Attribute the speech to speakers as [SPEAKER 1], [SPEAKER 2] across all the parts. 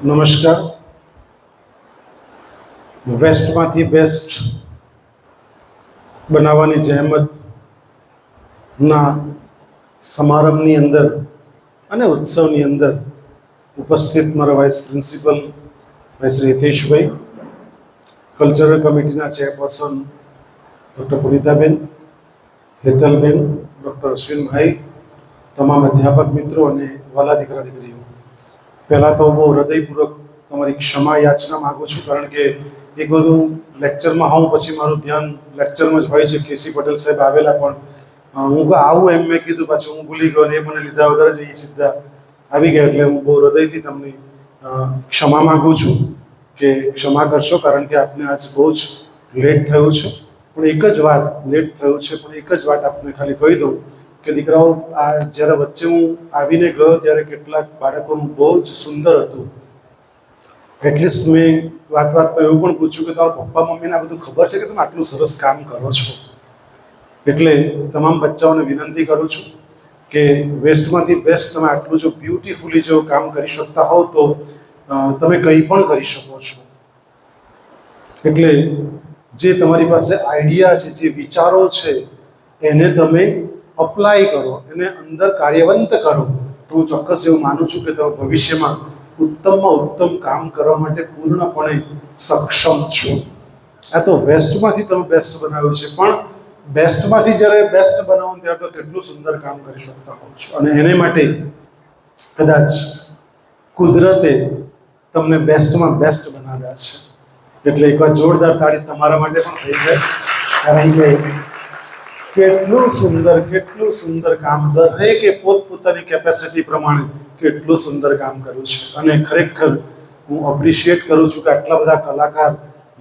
[SPEAKER 1] નમસ્કાર. વેસ્ટમાંથી બેસ્ટ બનાવવાની જહેમતના સમારંભની અંદર અને ઉત્સવની અંદર ઉપસ્થિત મારા વાઇસ પ્રિન્સિપલ ભાઈ શ્રી હિતેશભાઈ, કલ્ચરલ કમિટીના chairperson doctor Punitaben, Hetalben, doctor અશ્વિનભાઈ, તમામ અધ્યાપક મિત્રો અને વાલા દીકરા દીકરીઓ, પહેલાં તો બહુ હૃદયપૂર્વક તમારી ક્ષમા યાચના માગું છું, કારણ કે એક બધું લેક્ચરમાં હોઉં પછી મારું ધ્યાન લેક્ચરમાં જ હોય છે. કેસી પટેલ સાહેબ આવેલા, પણ હું આવું એમ મેં કીધું, પાછું હું ભૂલી ગયો અને એ મને લીધા વગર જ એ સીધા આવી ગયા. એટલે હું બહુ હૃદયથી તમને ક્ષમા માગું છું કે ક્ષમા કરશો, કારણ કે આપને આજ બહુ જ લેટ થયું છે. પણ એક જ વાત, લેટ થયું છે પણ એક જ વાત આપને ખાલી કહી દઉં કે દીકરાઓ, આ જ્યારે વચ્ચે હું આવીને ગયો ત્યારે કેટલાક બાળકોનું બહુ જ સુંદર હતું. એટલીસ્ટ મેં વાતમાં એવું પણ પૂછ્યું કે તમારા પપ્પા મમ્મીને આ બધું ખબર છે કે તમે આટલું સરસ કામ કરો છો? એટલે તમામ બચ્ચાઓને વિનંતી કરું છું કે વેસ્ટમાંથી બેસ્ટ તમે આટલું જો બ્યુટીફુલી જો કામ કરી શકતા હોવ તો તમે કંઈ પણ કરી શકો છો. એટલે જે તમારી પાસે આઈડિયા છે, જે વિચારો છે, એને તમે અપ્લાય કરો, એને અંદર કાર્યવંત કરો, તો હું ચોક્કસ એવું માનું છું કે તમે ભવિષ્યમાં ઉત્તમમાં ઉત્તમ કામ કરવા માટે પૂર્ણપણે સક્ષમ છો. આ તો વેસ્ટમાંથી તમે બેસ્ટ બનાવ્યું છે, પણ બેસ્ટમાંથી જ્યારે બેસ્ટ બનાવો ત્યારે તો કેટલું સુંદર કામ કરી શકતા હો છો. અને એને માટે કદાચ કુદરતે તમને બેસ્ટમાં બેસ્ટ બનાવ્યા છે. એટલે એકવાર જોરદાર તાળી તમારા માટે પણ થઈ જાય, કારણ કે કેટલું સુંદર કામ દરેકે પોતપોતાની કેપેસિટી પ્રમાણે કેટલું સુંદર કામ કર્યું છે. અને ખરેખર હું એપ્રિશિએટ કરું છું કે આટલા બધા કલાકાર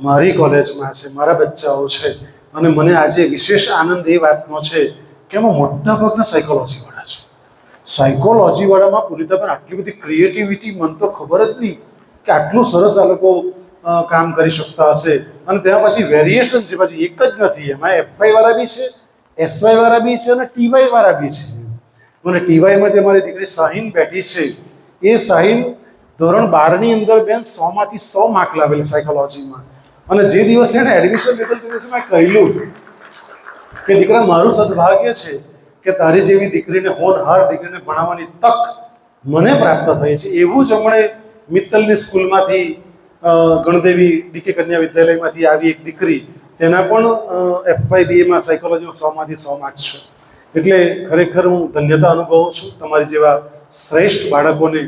[SPEAKER 1] મારી કોલેજમાં છે, મારા બચ્ચાઓ છે. અને મને આજે વિશેષ આનંદ એ વાતનો છે કે એમાં મોટાભાગના સાયકોલોજીવાળા છે. સાયકોલોજીવાળામાં પુનિતાબેન આટલી બધી ક્રિએટિવિટી, મને તો ખબર જ નહીં કે આટલું સરસ આ લોકો કામ કરી શકતા હશે. અને ત્યાં પછી વેરિએશન છે, પછી એક જ નથી, એમાં એફવાય વાળા બી છે, એસવાય વાળા બી છે અને ટીવાય વાળા બી છે. અને ટીવાયમાં જે મારી દીકરી શાહીન બેઠી છે, એ શાહીન ધોરણ 12ની અંદર બેન 100માંથી 100 માર્ક લાવેલી સાયકોલોજીમાં. અને જે દિવસે એને એડમિશન લીધું તે દિવસે મેં કહેલું કે દીકરા, મારું સદભાગ્ય છે કે તારી જેવી દીકરીને, હોનહાર દીકરીને ભણાવવાની તક મને પ્રાપ્ત થઈ છે. એવું જ હમણે મિત્તલની સ્કૂલમાંથી ગણદેવી ડીકે કન્યા વિદ્યાલયમાંથી આવી એક દીકરી, તેના પણ એફવાય બીએમાં સાયકોલોજીમાં 100માંથી 100 માર્ક છે. એટલે ખરેખર હું ધન્યતા અનુભવું છું તમારી જેવા શ્રેષ્ઠ બાળકોને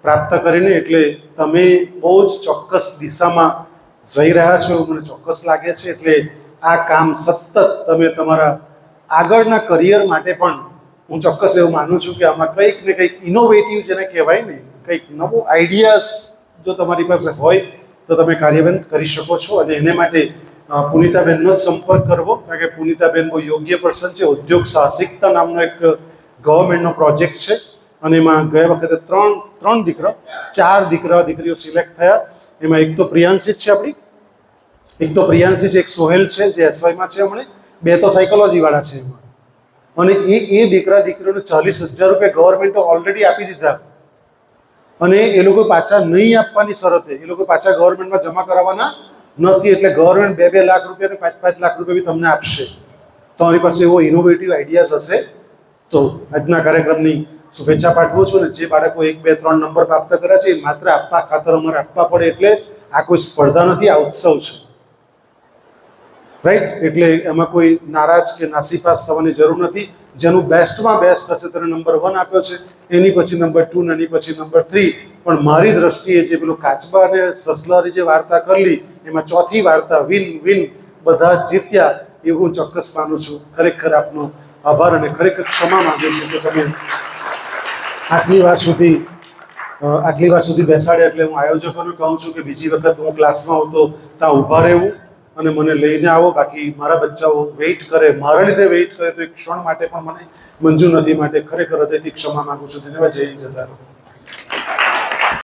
[SPEAKER 1] પ્રાપ્ત કરીને. એટલે તમે બહુ જ ચોક્કસ દિશામાં જઈ રહ્યા છો એવું મને ચોક્કસ લાગે છે. એટલે આ કામ સતત તમે તમારા આગળના કરિયર માટે પણ હું ચોક્કસ એવું માનું છું કે આમાં કંઈક ને કંઈક ઇનોવેટિવ જેને કહેવાય ને, કંઈક નવો આઈડિયાઝ જો તમારી પાસે હોય તો તમે કાર્યરત કરી શકો છો. અને એને માટે પુનિતાબેનનો જ સંપર્ક કરવો, કારણ કે પુનિતાબેન બહુ યોગ્ય પર્સન છે. ઉદ્યોગ સાહસિકતા નામનો એક ગવર્મેન્ટનો પ્રોજેક્ટ છે, અને એમાં ગયા વખતે ચાર દીકરા દીકરીઓ સિલેક્ટ થયા. એમાં એક તો પ્રિયાંશી છે આપણી, એક સોહેલ છે જે એસવાયમાં છે હમણે, 2 તો સાયકોલોજીવાળા છે એમાં. અને એ દીકરા દીકરીઓને 40,000 રૂપિયા ગવર્મેન્ટે ઓલરેડી આપી દીધા. અને એ લોકો પાછા નહીં આપવાની શરતે, એ લોકો પાછા ગવર્મેન્ટમાં જમા કરાવવાના નથી. એટલે ગવર્મેન્ટ 2-2 લાખ રૂપિયા અને 5-5 લાખ રૂપિયા બી તમને આપશે. તમારી પાસે એવો ઇનોવેટિવ આઈડિયાઝ હશે તો આજના કાર્યક્રમની શુભેચ્છા પાઠવું છું. અને જે બાળકો 1, 2, 3 નંબર પ્રાપ્ત કર્યા છે, એ માત્ર આપવા ખાતર અમારે આપવા પડે. એટલે આ કોઈ સ્પર્ધા નથી, આ ઉત્સવ છે, રાઈટ? એટલે એમાં કોઈ નારાજ કે નાસીપાસ થવાની જરૂર નથી. જેનું બેસ્ટમાં બેસ્ટ હશે તેને નંબર 1 આપ્યો છે, એની પછી નંબર 2 ને એની પછી નંબર 3. પણ મારી દ્રષ્ટિએ જે પેલું કાચબા અને સસલાની જે વાર્તા કરી, એમાં ચોથી વાર્તા વિન વિન, બધા જીત્યા, એવું ચોક્કસ માનું છું. ખરેખર આપનો આભાર અને ખરેખર ક્ષમા માંગુ છું કે તમે આટલી વાર સુધી બેસાડ્યા. એટલે હું આયોજકોને કહું છું કે બીજી વખત હું ક્લાસમાં આવું તો ત્યાં ઊભા રહેવું અને મને લઈને આવો. બાકી મારા બચ્ચાઓ વેઇટ કરે, મારા લીધે વેઇટ કરે તો એક ક્ષણ માટે પણ મને મંજૂર નથી. માટે ખરેખર હૃદયથી ક્ષમા માંગુ છું. ધન્યવાદ. જય હિન્દ, જય ભારત.